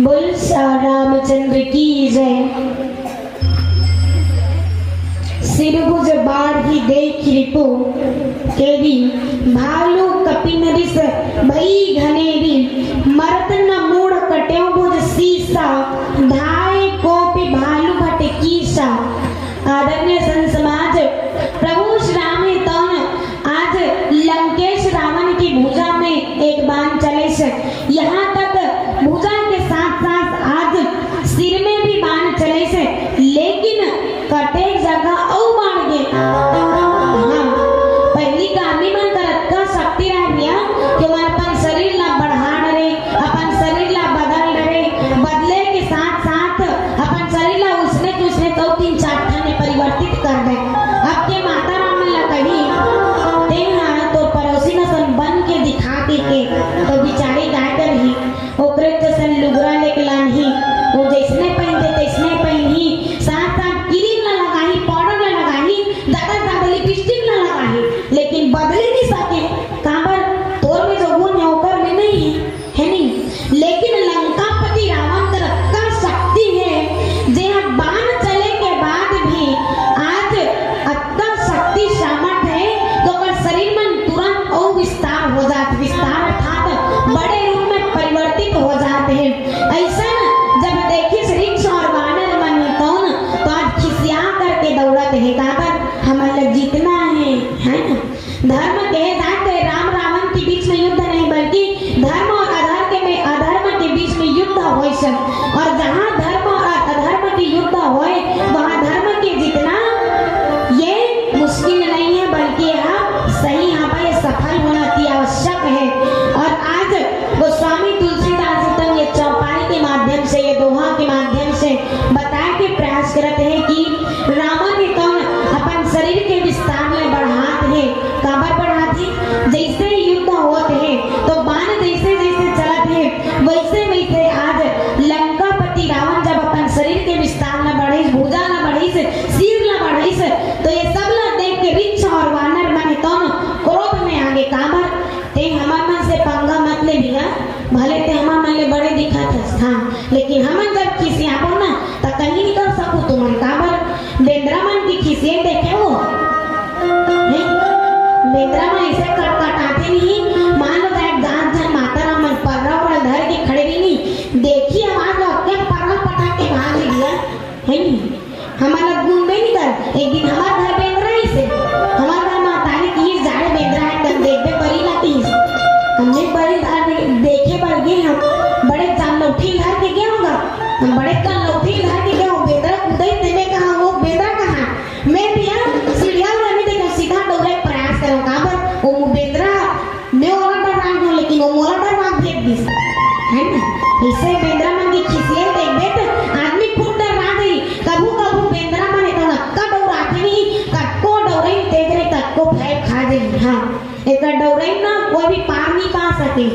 बोल रामचंद्र की जय। सिरभुज बाढ़ी देख रिपु केरी भालू कपिनरिस भई घनेरी मर्द न मूढ़ कट्यो भुज सीसा धाय कोपि भालू भट कीसा। आदरणीय संत समाज, प्रभु श्री राम ने तौन आज लंकेश रावण की भुजा में एक बाण चले से यहाँ तक भुजा के साथ साथ आज सिर में भी बाण चले से, लेकिन कटे जगह औ बाण गे। हाँ, पहली कामी मन करत का शक्ति रह गया कि मन अपन शरीर ला बढ़ाड़ रे, अपन शरीर ला बदल रे, बदले के साथ साथ अपन शरीर ला उसने तो 3-4 ठाने परिवर्तित कर दे। अब के माता राम ला कही ते हाँ तो पड़ोसी न सन बन के दिखाती के तो बिचारी गाय कर ही ओकरे तो सन लुगरा लेके लानी वो जैसने पहनते तैसने पहनी, साथ साथ क्रीम न लगाही, पाउडर न लगाही, ज्यादा लिपस्टिक न लगाही, लेकिन बदले नहीं सके। काबर तोर में जो गुण है ओकर में नहीं है नहीं। लेकिन लंकापति रावण का रत्ता शक्ति है जे बाण चले के बाद भी आज अत्ता शक्ति सामर्थ है तो कर शरीर में तुरंत और विस्तार हो जाते, विस्तार अर्थात बड़े रूप में परिवर्तित हो जाते हैं। ऐसा जब देखिए वृक्ष और वानर मन तो आज खिसिया करके दौड़ते है। काबर हमारे जीतना है ना। धर्म के साथ राम रावण के बीच में युद्ध नहीं बल्कि धर्म और अधर्म के बीच में युद्ध होए से, और जहाँ धर्म और अधर्म के युद्ध होए वहाँ धर्म के जीतना ये मुश्किल नहीं है बल्कि यह सही यहाँ पर सफल होना अति आवश्यक है। और आज गोस्वामी तुलसीदास जी तो ये चौपाई के माध्यम से, ये दोहा के माध्यम से बताए के प्रयास करते हैं कि रावण ने कौन अपन शरीर के विस्तार में बढ़ाते हैं। काबर बढ़ाते जैसे युद्ध होते हैं तो बाण जैसे जैसे चलते हैं वैसे वैसे आज लंकापति रावण जब अपन शरीर के विस्तार में बढ़े, भुजा न बढ़े से, सिर न बढ़े से, तो ये सब ला देख के वृक्ष और वानर मन तो क्रोध में आगे। काबर ते हमार मन से पंगा मत ले दिया, भले ते हमार मन ले बड़े दिखत है हाँ, लेकिन हमन जब खिसियाबो ना तो कहीं नहीं कर सकू तुमन। काबर बेंद्रा मन की खिसिए देखे हो नहीं, बेंद्रा मन ऐसे कटकटाते नहीं। मान लो एक गांव जन माता राम मन पर्रा और धर के खड़े भी नहीं, देखिए आवाज लग के पर्रा पटा के भाग लिया है नहीं। हमारा गुण में नहीं कर। एक दिन हमारे घर बेंद्रा ही से हमारे घर माता ने की जाड़े बेंद्रा है तब देखते परी लाती हमने बड़े देखे पर गए, हम बड़े जान लौठी घर के गए होगा, हम बड़े जान लौठी घर के गए हो। बेंद्रा कूदे तेरे कहाँ वो बेंद्रा कहाँ, मैं भी यार सीढ़ियाँ में देखो सीधा दौड़े प्रयास करो। काबर वो बेंद्रा मैं और डर रहा हूँ लेकिन वो मोरा डर भाग फेंक दी है ना। इससे बेंद्रा मन की खिसिए देख दे तो आदमी खुद डर रहा है। कबू कबू बेंद्रा मन तो नक्का दौड़ाते नहीं, कक्को दौड़े देख रहे कक्को फेंक खा जाएगी। हाँ एक दौड़े ना कोई भी पार नहीं पा सके।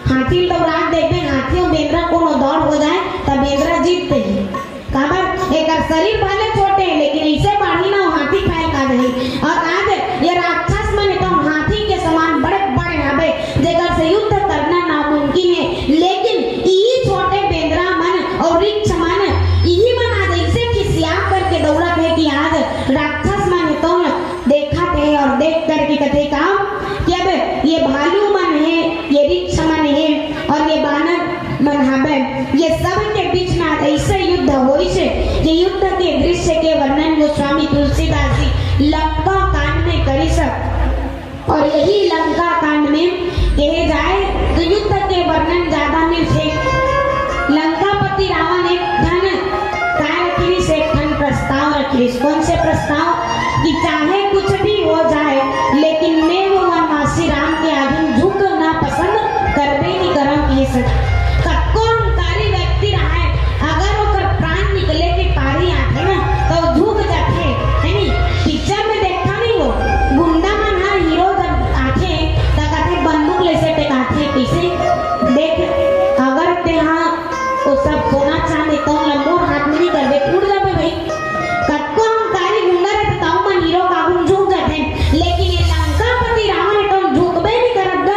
हाथी दौड़ा देखे हाथी और बेंद्रा को दौड़ हो जाए तब बेंद्रा जीतते ही। काबर एक शरीर भले छोटे लेकिन ऐसे बढ़ी ना हाथी फेंक आ जाए। और आज ये राक्षस मन तो हाथी के समान बड़े बड़े हबे जेकर से युद्ध करना नामुमकिन है, लेकिन यही छोटे बेंद्रा मन और वृक्ष मन यही मन आज ऐसे खिसिया करके दौड़त है कि आज राक्षस मन तो देखा थे और देख करके कथे काम कि अब ये भालू मन है, ये वृक्ष मन है और ये बानर मन हबे, ये सब के बीच में ऐसे युद्ध होई से। ये युद्ध के दृश्य के वर्णन गोस्वामी तुलसीदास जी लंका कांड में करी सब। और यही लंका कांड में कहे जाए तो युद्ध के वर्णन ज्यादा नहीं थे। लंकापति रावण एक धन कारगिरी से धन प्रस्ताव रखी। कौन से प्रस्ताव कि चाहे कुछ भी हो जाए लेकिन मैं वो वनवासी राम के आगे झुकना पसंद करबे नहीं करम की सक कौनकारी व्यक्ति रहा है अगर ओकर प्राण निकले के पारी आथे ना तो झुक जाते है नी। पिक्चर में देखा नहीं वो गुंडा मन हर हीरो जब आथे त कहते बंदूक लेसे टेकाथे कैसे देख अगर ते हाँ वो सब होना चाहते तो लंबो हाथ में नहीं करबे उड़ जाबे भाई कौनकारी गुंडा रहते तो मन हीरो काबू झुक जाते लेकिन ये लंकापति रावण तो झुकबे नहीं करत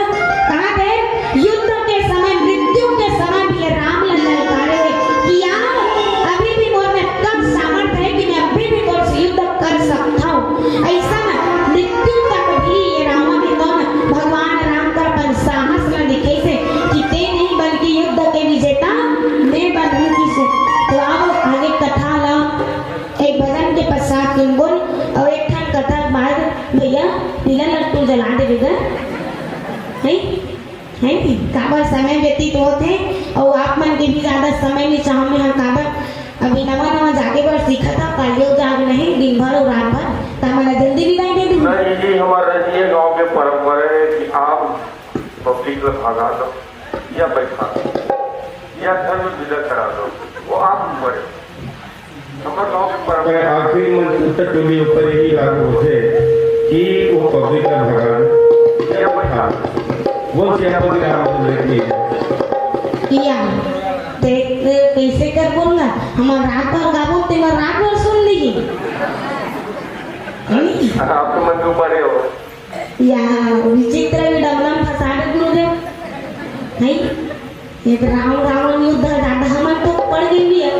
कहा थे युद्ध के समय मृत्यु के समय भी राम ललकारे कि यार अभी भी मोर में कम सामर्थ्य है कि मैं अभी भी मोर से युद्ध कर सकता हूँ। ऐसा ना मृत्यु तक भी ये रावण ने तो भगवान राम का अपन साहस न दिखे से कि ते नहीं बल्कि युद्ध के विजेता मैं बन से। तो अब आगे कथा ला एक भजन के पश्चात तुम बोल और एक ठन कथा बाद भैया पीला लट्टू जला दे बेगा है काबर समय व्यतीत होते और आप मन के भी ज्यादा समय नहीं चाहो में हम काबर अभी नवा जाके पर सीखा था कालियो जाग नहीं दिन भर और रात भर तो हमारा जल्दी विदाई दे दूँ। नहीं ये हमारा ये गांव के परंपरा है कि आप पब्लिक को भगा दो या बैठा दो या घर में विदा करा दो वो आप मरे। हमारे गांव के परंपरा आखिरी में उत्तर टोली ऊपर यही लागू होते कि वो पब्लिक का भगा या बैठा वो सेनापति रामचंद्र की किया देख कैसे कर बोलना हमारा रात भर गाबो ते रात भर सुन ली आप तो मन के ऊपर हो या विचित्र विडम्बना फसाद गुरुदेव है ये रावण युद्ध ज्यादा हमारे तो पड़ गई भी है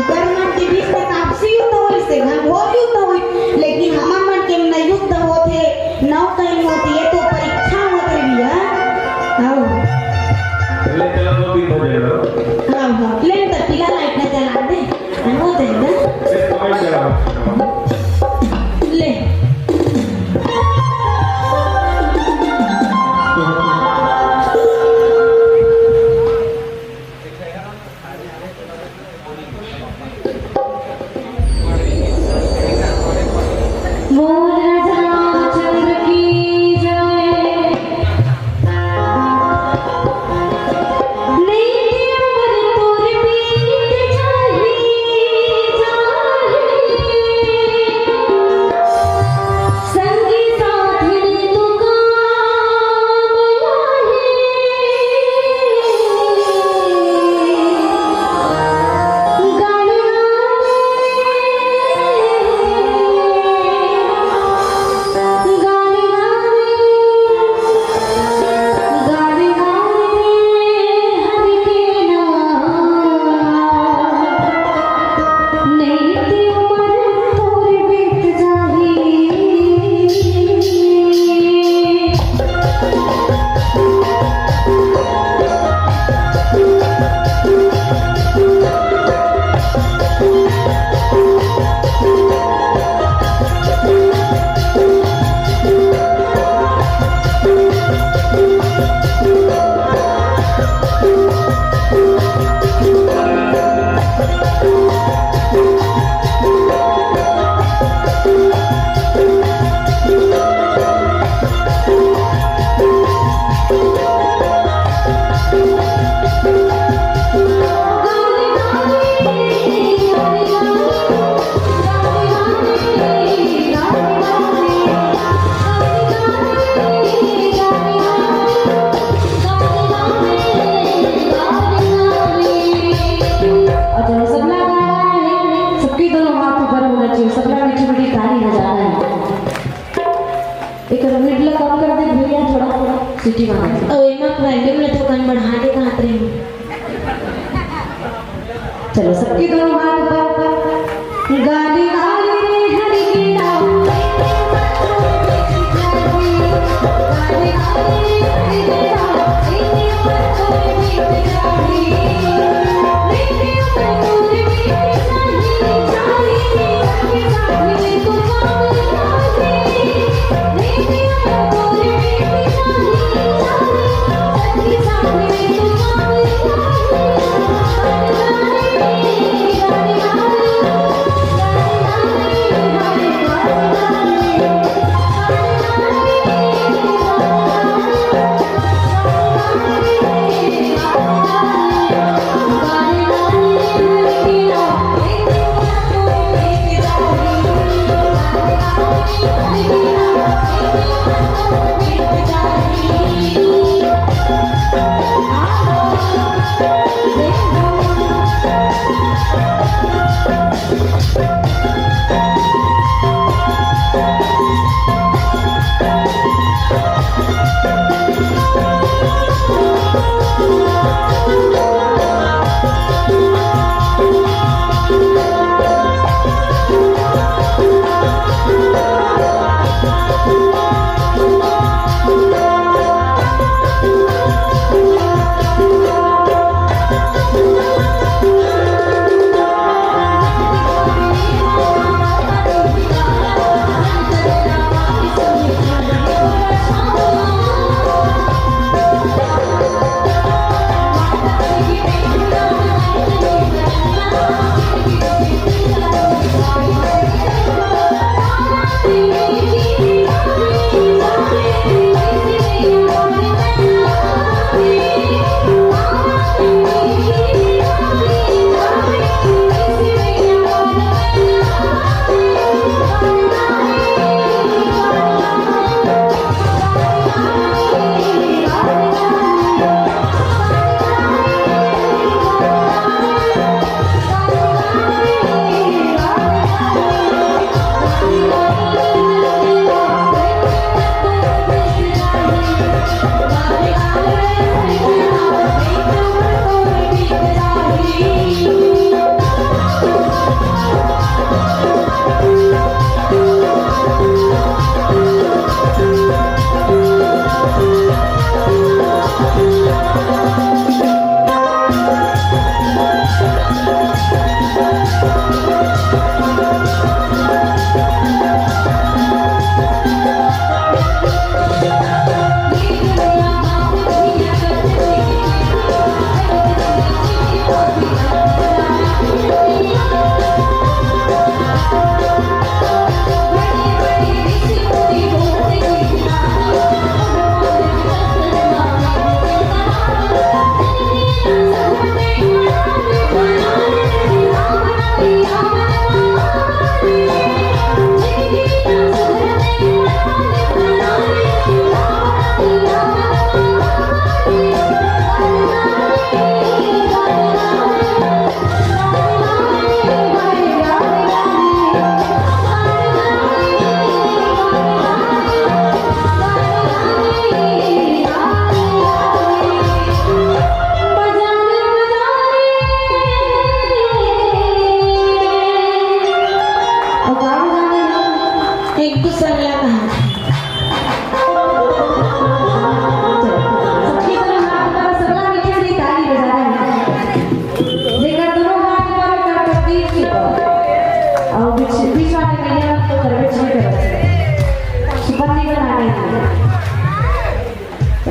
करना के बीच में तापसी युद्ध हो इससे घर वो युद्ध हो लेकिन हमारे मन के न युद्ध होते न कहीं होती है तो परीक्षा होते भी है हां ले चलो तो भी हो जाएगा हां ले तो पीला लाइट ना जला दे हो जाएगा से समय चला ले सिटी में और एमा वॉल्यूम ले तो कन बढ़ा दे कहां रे चलो सबकी दोनों हाथ ऊपर गाली गाली हरि की नाम गाली गाली हरि की नाम इतनी उम्र कोई बीत जाती इतनी उम्र कोई बीत जाती जाती तो काम आती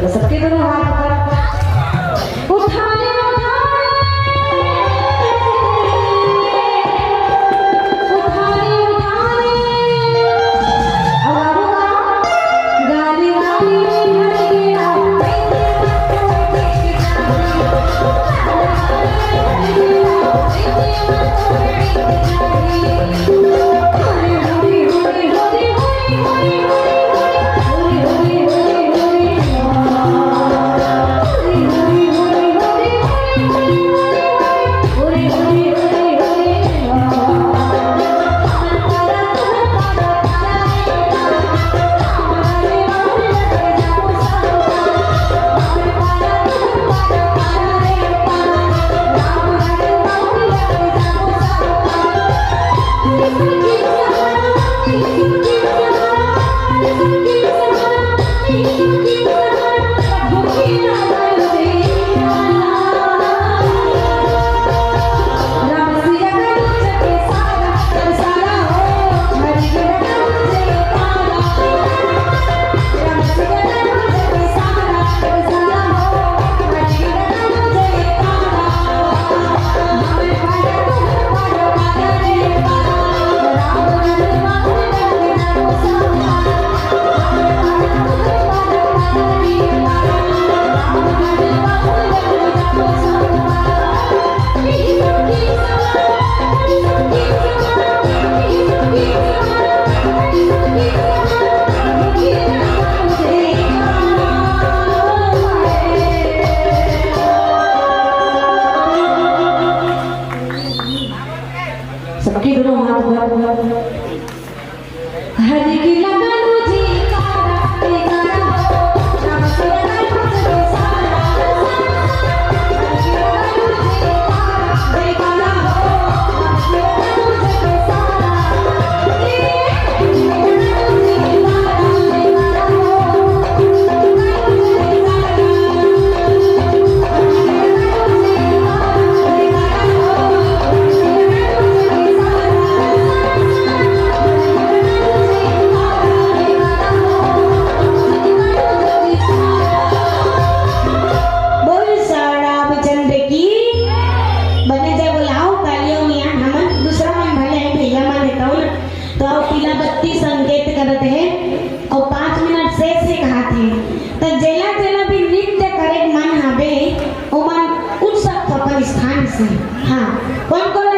चलो सबके दोनों हाथ ऊपर उठा ले सबके दोनों हाथ ऊपर हरि की लगन मुझे हाँ कौन कौन